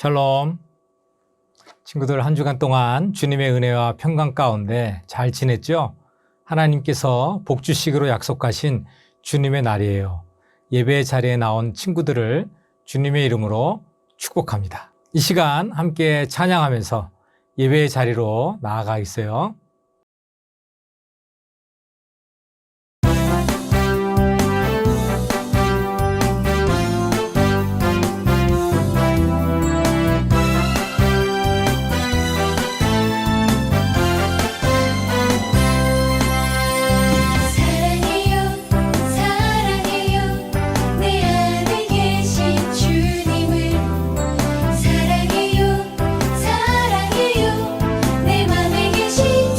샬롬. 친구들, 한 주간 동안 주님의 은혜와 평강 가운데 잘 지냈죠? 하나님께서 복주식으로 약속하신 주님의 날이에요. 예배 자리에 나온 친구들을 주님의 이름으로 축복합니다. 이 시간 함께 찬양하면서 예배의 자리로 나아가 있어요. 사랑해요, 사랑해요, 내 맘에 계신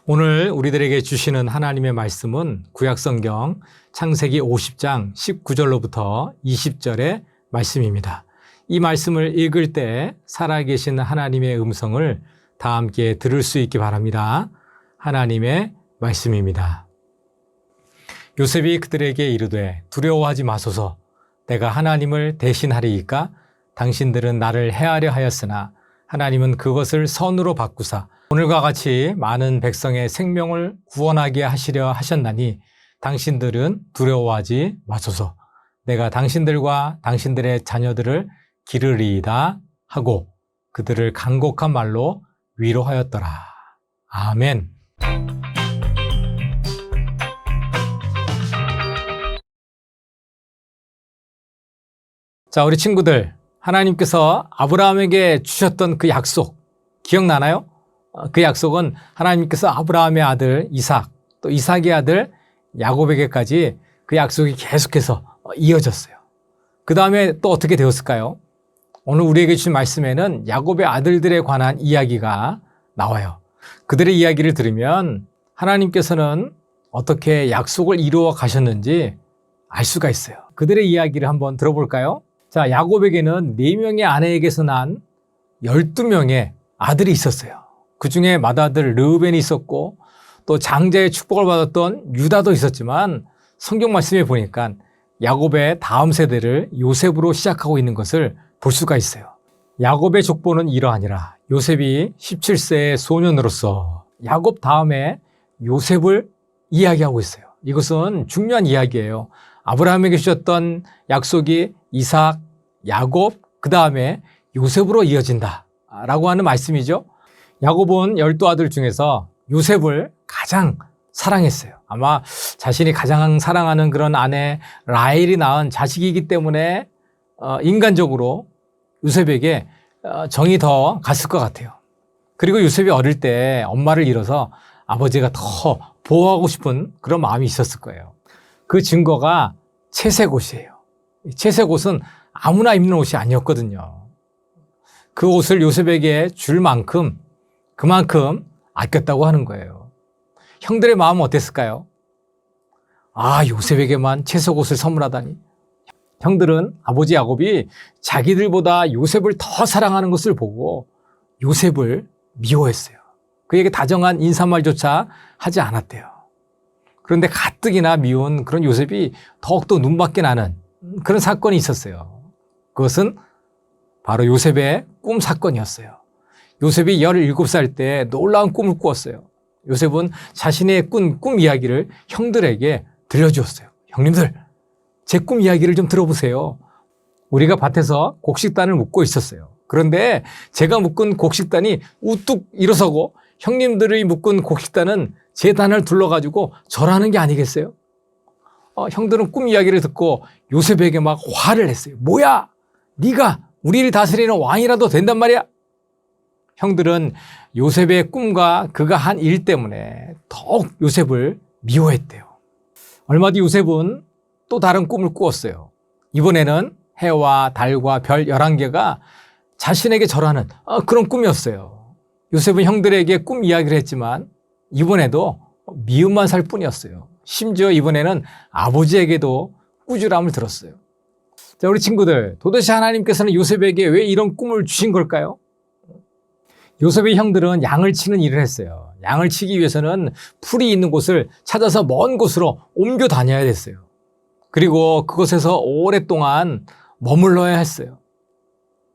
오늘 우리들에게 주시는 하나님의 말씀은 구약성경 창세기 50장 19절로부터 20절의 말씀입니다. 이 말씀을 읽을 때 살아계신 하나님의 음성을 다 함께 들을 수 있기 바랍니다. 하나님의 말씀입니다. 요셉이 그들에게 이르되 두려워하지 마소서. 내가 하나님을 대신하리이까? 당신들은 나를 해하려 하였으나 하나님은 그것을 선으로 바꾸사 오늘과 같이 많은 백성의 생명을 구원하게 하시려 하셨나니 당신들은 두려워하지 마소서. 내가 당신들과 당신들의 자녀들을 기르리이다 하고 그들을 간곡한 말로 위로하였더라. 아멘. 자, 우리 친구들, 하나님께서 아브라함에게 주셨던 그 약속 기억나나요? 그 약속은 하나님께서 아브라함의 아들 이삭, 또 이삭의 아들 야곱에게까지 그 약속이 계속해서 이어졌어요. 그 다음에 또 어떻게 되었을까요? 오늘 우리에게 주신 말씀에는 야곱의 아들들에 관한 이야기가 나와요. 그들의 이야기를 들으면 하나님께서는 어떻게 약속을 이루어 가셨는지 알 수가 있어요. 그들의 이야기를 한번 들어볼까요? 자, 야곱에게는 4명의 아내에게서 난 12명의 아들이 있었어요. 그 중에 맏아들 르우벤이 있었고 또 장자의 축복을 받았던 유다도 있었지만 성경 말씀에 보니까 야곱의 다음 세대를 요셉으로 시작하고 있는 것을 볼 수가 있어요. 야곱의 족보는 이러하니라. 요셉이 17세의 소년으로서 야곱 다음에 요셉을 이야기하고 있어요. 이것은 중요한 이야기예요. 아브라함에게 주셨던 약속이 이삭, 야곱, 그 다음에 요셉으로 이어진다라고 하는 말씀이죠. 야곱은 12아들 중에서 요셉을 가장 사랑했어요. 아마 자신이 가장 사랑하는 그런 아내 라헬이 낳은 자식이기 때문에 인간적으로 요셉에게 정이 더 갔을 것 같아요. 그리고 요셉이 어릴 때 엄마를 잃어서 아버지가 더 보호하고 싶은 그런 마음이 있었을 거예요. 그 증거가 채색 옷이에요. 채색 옷은 아무나 입는 옷이 아니었거든요. 그 옷을 요셉에게 줄 만큼 그만큼 아꼈다고 하는 거예요. 형들의 마음은 어땠을까요? 아, 요셉에게만 채색 옷을 선물하다니. 형들은 아버지 야곱이 자기들보다 요셉을 더 사랑하는 것을 보고 요셉을 미워했어요. 그에게 다정한 인사말조차 하지 않았대요. 그런데 가뜩이나 미운 그런 요셉이 더욱더 눈밖에 나는 그런 사건이 있었어요. 그것은 바로 요셉의 꿈 사건이었어요. 요셉이 17살 때 놀라운 꿈을 꾸었어요. 요셉은 자신의 꿈 이야기를 형들에게 들려주었어요. 형님들, 제 꿈 이야기를 좀 들어보세요. 우리가 밭에서 곡식단을 묶고 있었어요. 그런데 제가 묶은 곡식단이 우뚝 일어서고 형님들이 묶은 곡식단은 제 단을 둘러가지고 절하는 게 아니겠어요? 형들은 꿈 이야기를 듣고 요셉에게 막 화를 냈어요. 뭐야? 네가 우리를 다스리는 왕이라도 된단 말이야? 형들은 요셉의 꿈과 그가 한 일 때문에 더욱 요셉을 미워했대요. 얼마 뒤 요셉은 또 다른 꿈을 꾸었어요. 이번에는 해와 달과 별 11개가 자신에게 절하는 그런 꿈이었어요. 요셉은 형들에게 꿈 이야기를 했지만 이번에도 미움만 살 뿐이었어요. 심지어 이번에는 아버지에게도 꾸지람을 들었어요. 자, 우리 친구들, 도대체 하나님께서는 요셉에게 왜 이런 꿈을 주신 걸까요? 요셉의 형들은 양을 치는 일을 했어요. 양을 치기 위해서는 풀이 있는 곳을 찾아서 먼 곳으로 옮겨 다녀야 됐어요. 그리고 그곳에서 오랫동안 머물러야 했어요.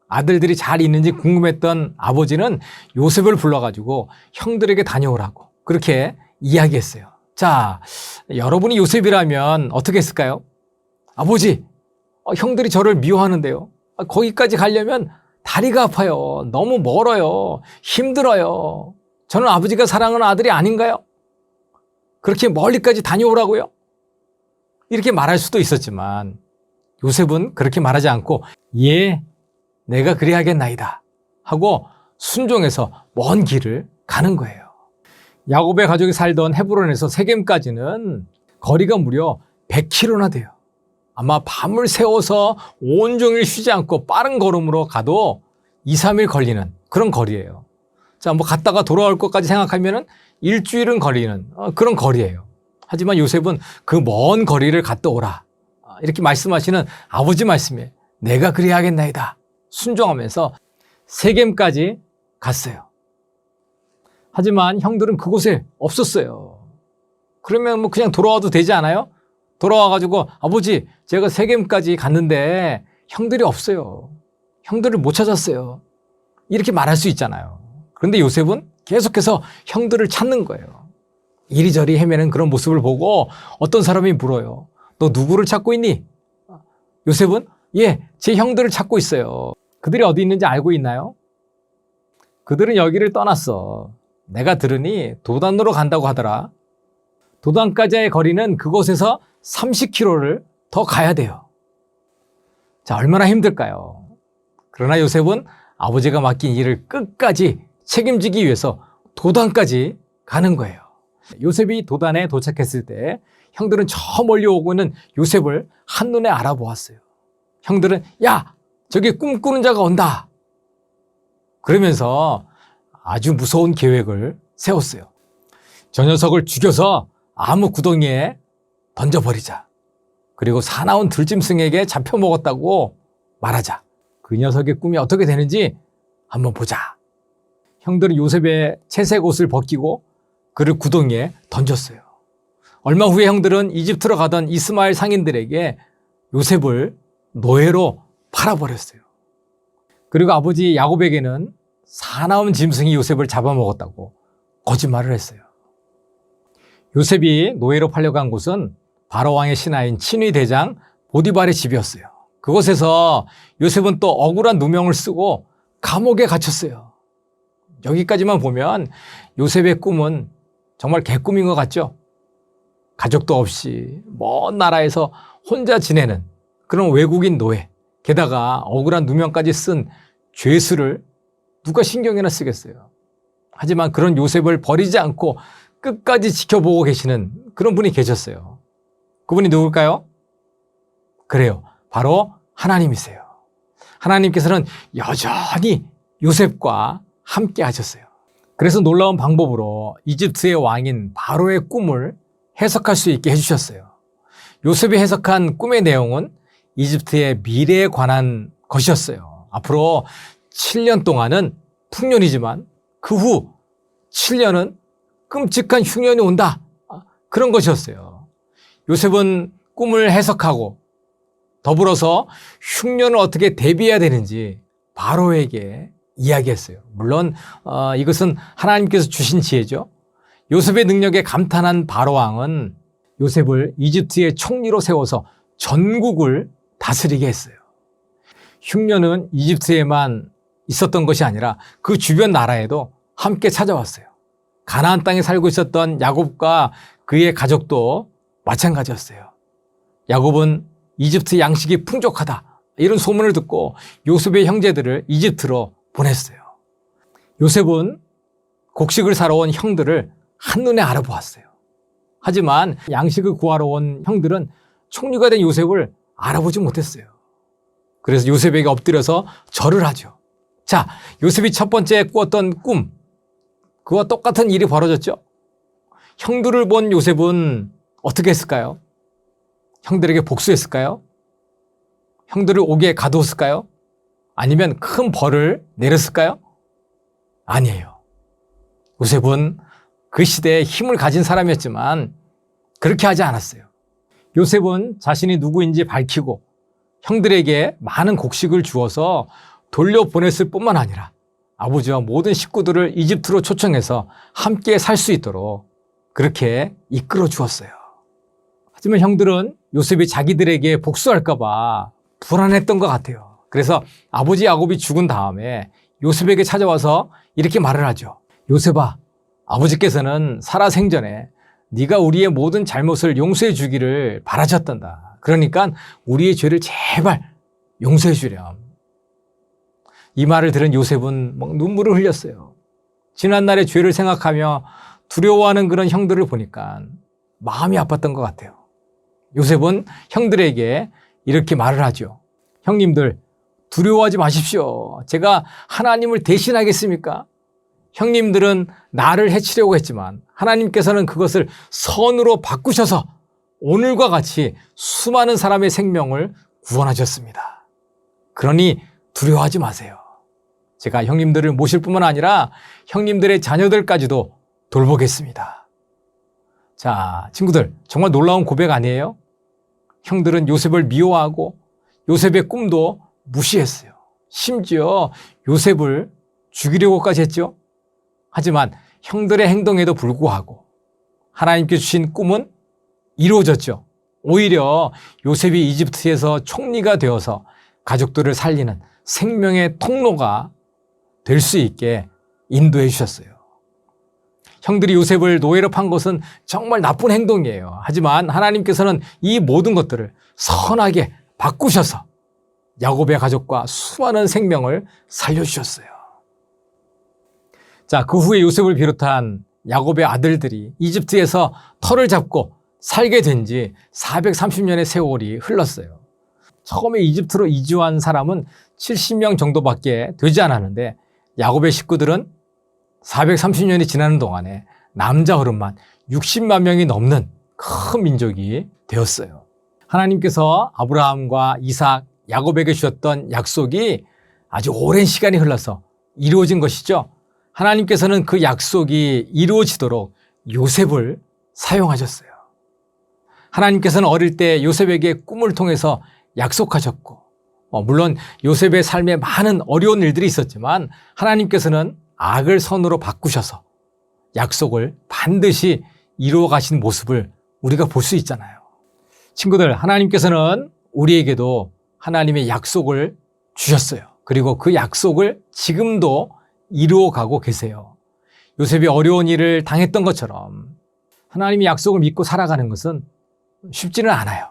아들들이 잘 있는지 궁금했던 아버지는 요셉을 불러가지고 형들에게 다녀오라고 그렇게 이야기했어요. 자, 여러분이 요셉이라면 어떻게 했을까요? 아버지, 형들이 저를 미워하는데요. 거기까지 가려면 다리가 아파요. 너무 멀어요. 힘들어요. 저는 아버지가 사랑하는 아들이 아닌가요? 그렇게 멀리까지 다녀오라고요? 이렇게 말할 수도 있었지만 요셉은 그렇게 말하지 않고 예, 내가 그래야겠나이다 하고 순종해서 먼 길을 가는 거예요. 야곱의 가족이 살던 헤브론에서 세겜까지는 거리가 무려 100km나 돼요. 아마 밤을 새워서 온종일 쉬지 않고 빠른 걸음으로 가도 2, 3일 걸리는 그런 거리예요. 자, 뭐 갔다가 돌아올 것까지 생각하면은 일주일은 걸리는 그런 거리예요. 하지만 요셉은 그 먼 거리를 갔다 오라. 이렇게 말씀하시는 아버지 말씀에 내가 그리 하겠나이다. 순종하면서 세겜까지 갔어요. 하지만 형들은 그곳에 없었어요. 그러면 뭐 그냥 돌아와도 되지 않아요? 돌아와가지고 아버지 제가 세겜까지 갔는데 형들이 없어요. 형들을 못 찾았어요. 이렇게 말할 수 있잖아요. 그런데 요셉은 계속해서 형들을 찾는 거예요. 이리저리 헤매는 그런 모습을 보고 어떤 사람이 물어요. 너 누구를 찾고 있니? 요셉은 예, 제 형들을 찾고 있어요. 그들이 어디 있는지 알고 있나요? 그들은 여기를 떠났어. 내가 들으니 도단으로 간다고 하더라. 도단까지의 거리는 그곳에서 30km를 더 가야 돼요. 자, 얼마나 힘들까요? 그러나 요셉은 아버지가 맡긴 일을 끝까지 책임지기 위해서 도단까지 가는 거예요. 요셉이 도단에 도착했을 때 형들은 저 멀리 오고 있는 요셉을 한눈에 알아보았어요. 형들은 야, 저기 꿈꾸는 자가 온다. 그러면서 아주 무서운 계획을 세웠어요. 저 녀석을 죽여서 아무 구덩이에 던져버리자. 그리고 사나운 들짐승에게 잡혀먹었다고 말하자. 그 녀석의 꿈이 어떻게 되는지 한번 보자. 형들은 요셉의 채색 옷을 벗기고 그를 구덩이에 던졌어요. 얼마 후에 형들은 이집트로 가던 이스마엘 상인들에게 요셉을 노예로 팔아버렸어요. 그리고 아버지 야곱에게는 사나운 짐승이 요셉을 잡아먹었다고 거짓말을 했어요. 요셉이 노예로 팔려간 곳은 바로 왕의 신하인 친위 대장 보디발의 집이었어요. 그곳에서 요셉은 또 억울한 누명을 쓰고 감옥에 갇혔어요. 여기까지만 보면 요셉의 꿈은 정말 개꿈인 것 같죠? 가족도 없이 먼 나라에서 혼자 지내는 그런 외국인 노예, 게다가 억울한 누명까지 쓴 죄수를 누가 신경이나 쓰겠어요. 하지만 그런 요셉을 버리지 않고 끝까지 지켜보고 계시는 그런 분이 계셨어요. 그분이 누굴까요? 그래요. 바로 하나님이세요. 하나님께서는 여전히 요셉과 함께 하셨어요. 그래서 놀라운 방법으로 이집트의 왕인 바로의 꿈을 해석할 수 있게 해주셨어요. 요셉이 해석한 꿈의 내용은 이집트의 미래에 관한 것이었어요. 앞으로 7년 동안은 풍년이지만 그 후 7년은 끔찍한 흉년이 온다. 그런 것이었어요. 요셉은 꿈을 해석하고 더불어서 흉년을 어떻게 대비해야 되는지 바로에게 이야기했어요. 물론 이것은 하나님께서 주신 지혜죠. 요셉의 능력에 감탄한 바로 왕은 요셉을 이집트의 총리로 세워서 전국을 다스리게 했어요. 흉년은 이집트에만 있었던 것이 아니라 그 주변 나라에도 함께 찾아왔어요. 가나안 땅에 살고 있었던 야곱과 그의 가족도 마찬가지였어요. 야곱은 이집트 양식이 풍족하다 이런 소문을 듣고 요셉의 형제들을 이집트로 보냈어요. 요셉은 곡식을 사러 온 형들을 한눈에 알아보았어요. 하지만 양식을 구하러 온 형들은 총리가 된 요셉을 알아보지 못했어요. 그래서 요셉에게 엎드려서 절을 하죠. 자, 요셉이 첫 번째 꾸었던 꿈, 그와 똑같은 일이 벌어졌죠. 형들을 본 요셉은 어떻게 했을까요? 형들에게 복수했을까요? 형들을 옥에 가두었을까요? 아니면 큰 벌을 내렸을까요? 아니에요. 요셉은 그 시대에 힘을 가진 사람이었지만 그렇게 하지 않았어요. 요셉은 자신이 누구인지 밝히고 형들에게 많은 곡식을 주어서 돌려보냈을 뿐만 아니라 아버지와 모든 식구들을 이집트로 초청해서 함께 살 수 있도록 그렇게 이끌어 주었어요. 하지만 형들은 요셉이 자기들에게 복수할까 봐 불안했던 것 같아요. 그래서 아버지 야곱이 죽은 다음에 요셉에게 찾아와서 이렇게 말을 하죠. 요셉아, 아버지께서는 살아생전에 네가 우리의 모든 잘못을 용서해 주기를 바라셨단다. 그러니까 우리의 죄를 제발 용서해 주렴. 이 말을 들은 요셉은 막 눈물을 흘렸어요. 지난날의 죄를 생각하며 두려워하는 그런 형들을 보니까 마음이 아팠던 것 같아요. 요셉은 형들에게 이렇게 말을 하죠. 형님들, 두려워하지 마십시오. 제가 하나님을 대신하겠습니까? 형님들은 나를 해치려고 했지만 하나님께서는 그것을 선으로 바꾸셔서 오늘과 같이 수많은 사람의 생명을 구원하셨습니다. 그러니 두려워하지 마세요. 제가 형님들을 모실 뿐만 아니라 형님들의 자녀들까지도 돌보겠습니다. 자, 친구들, 정말 놀라운 고백 아니에요? 형들은 요셉을 미워하고 요셉의 꿈도 무시했어요. 심지어 요셉을 죽이려고까지 했죠. 하지만 형들의 행동에도 불구하고 하나님께 주신 꿈은 이루어졌죠. 오히려 요셉이 이집트에서 총리가 되어서 가족들을 살리는 생명의 통로가 될 수 있게 인도해 주셨어요. 형들이 요셉을 노예로 판 것은 정말 나쁜 행동이에요. 하지만 하나님께서는 이 모든 것들을 선하게 바꾸셔서 야곱의 가족과 수많은 생명을 살려주셨어요. 자, 그 후에 요셉을 비롯한 야곱의 아들들이 이집트에서 터를 잡고 살게 된 지 430년의 세월이 흘렀어요. 처음에 이집트로 이주한 사람은 70명 정도밖에 되지 않았는데 야곱의 식구들은 430년이 지나는 동안에 남자 어른만 60만 명이 넘는 큰 민족이 되었어요. 하나님께서 아브라함과 이삭, 야곱에게 주셨던 약속이 아주 오랜 시간이 흘러서 이루어진 것이죠. 하나님께서는 그 약속이 이루어지도록 요셉을 사용하셨어요. 하나님께서는 어릴 때 요셉에게 꿈을 통해서 약속하셨고, 물론 요셉의 삶에 많은 어려운 일들이 있었지만 하나님께서는 악을 선으로 바꾸셔서 약속을 반드시 이루어 가신 모습을 우리가 볼 수 있잖아요. 친구들, 하나님께서는 우리에게도 하나님의 약속을 주셨어요. 그리고 그 약속을 지금도 이루어 가고 계세요. 요셉이 어려운 일을 당했던 것처럼 하나님의 약속을 믿고 살아가는 것은 쉽지는 않아요.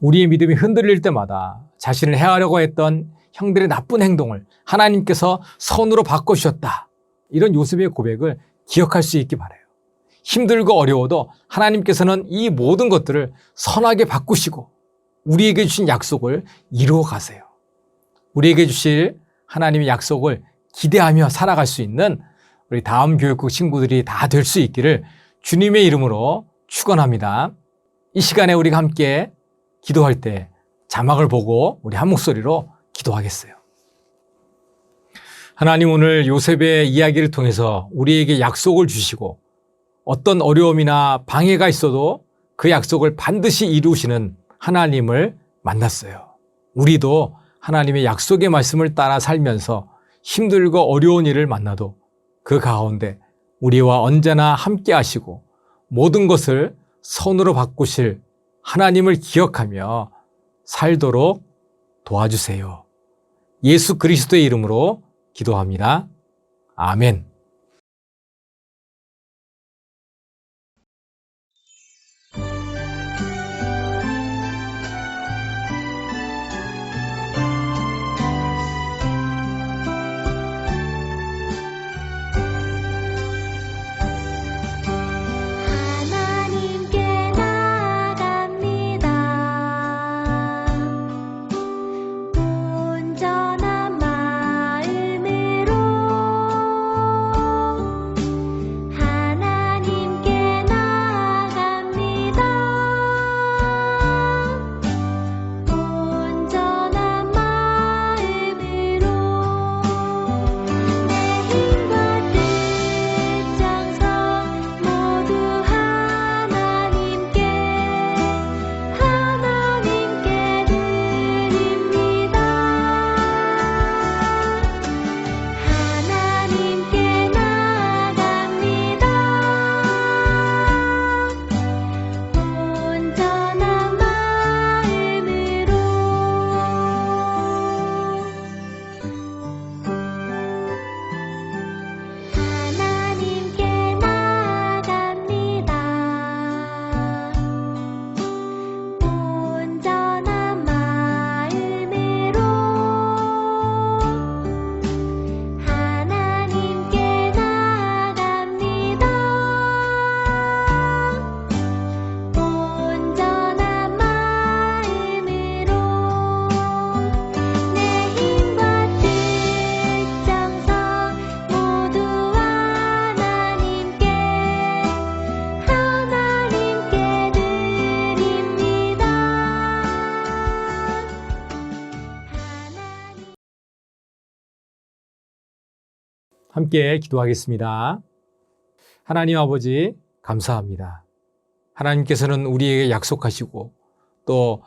우리의 믿음이 흔들릴 때마다 자신을 해하려고 했던 형들의 나쁜 행동을 하나님께서 선으로 바꿔주셨다. 이런 요셉의 고백을 기억할 수 있기 바라요. 힘들고 어려워도 하나님께서는 이 모든 것들을 선하게 바꾸시고 우리에게 주신 약속을 이루어 가세요. 우리에게 주실 하나님의 약속을 기대하며 살아갈 수 있는 우리 다음 교육국 친구들이 다 될 수 있기를 주님의 이름으로 축원합니다. 이 시간에 우리가 함께 기도할 때 자막을 보고 우리 한 목소리로 기도하겠어요. 하나님, 오늘 요셉의 이야기를 통해서 우리에게 약속을 주시고 어떤 어려움이나 방해가 있어도 그 약속을 반드시 이루시는 하나님을 만났어요. 우리도 하나님의 약속의 말씀을 따라 살면서 힘들고 어려운 일을 만나도 그 가운데 우리와 언제나 함께 하시고 모든 것을 선으로 바꾸실 하나님을 기억하며 살도록 도와주세요. 예수 그리스도의 이름으로 기도합니다. 아멘. 함께 기도하겠습니다. 하나님 아버지, 감사합니다. 하나님께서는 우리에게 약속하시고 또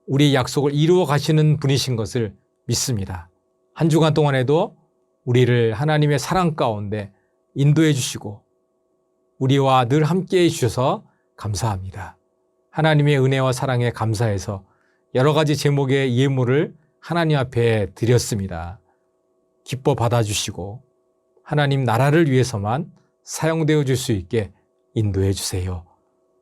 우리의 약속을 이루어 가시는 분이신 것을 믿습니다. 한 주간 동안에도 우리를 하나님의 사랑 가운데 인도해 주시고 우리와 늘 함께 해 주셔서 감사합니다. 하나님의 은혜와 사랑에 감사해서 여러 가지 제목의 예물을 하나님 앞에 드렸습니다. 기뻐 받아주시고 하나님 나라를 위해서만 사용되어 줄 수 있게 인도해 주세요.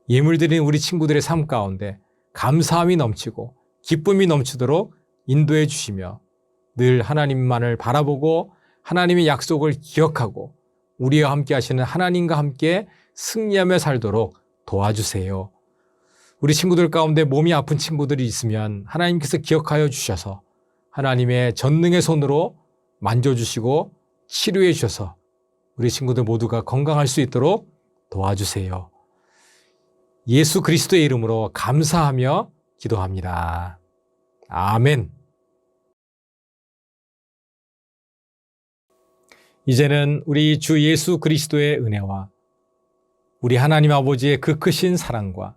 예물 드린 우리 친구들의 삶 가운데 감사함이 넘치고 기쁨이 넘치도록 인도해 주시며 늘 하나님만을 바라보고 하나님의 약속을 기억하고 우리와 함께 하시는 하나님과 함께 승리하며 살도록 도와주세요. 우리 친구들 가운데 몸이 아픈 친구들이 있으면 하나님께서 기억하여 주셔서 하나님의 전능의 손으로 만져주시고 치료해 주셔서 우리 친구들 모두가 건강할 수 있도록 도와주세요. 예수 그리스도의 이름으로 감사하며 기도합니다. 아멘. 이제는 우리 주 예수 그리스도의 은혜와 우리 하나님 아버지의 그 크신 사랑과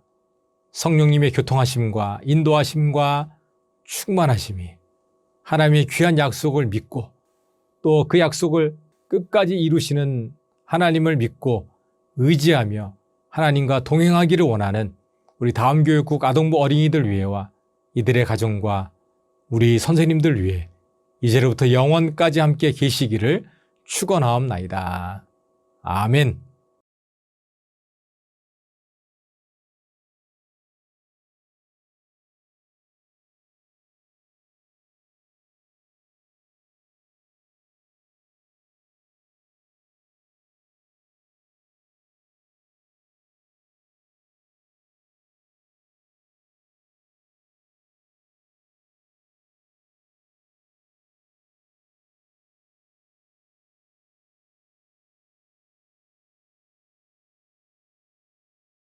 성령님의 교통하심과 인도하심과 충만하심이 하나님의 귀한 약속을 믿고 또 그 약속을 끝까지 이루시는 하나님을 믿고 의지하며 하나님과 동행하기를 원하는 우리 다음교육국 아동부 어린이들 위해와 이들의 가정과 우리 선생님들 위해 이제로부터 영원까지 함께 계시기를 축원하옵나이다. 아멘.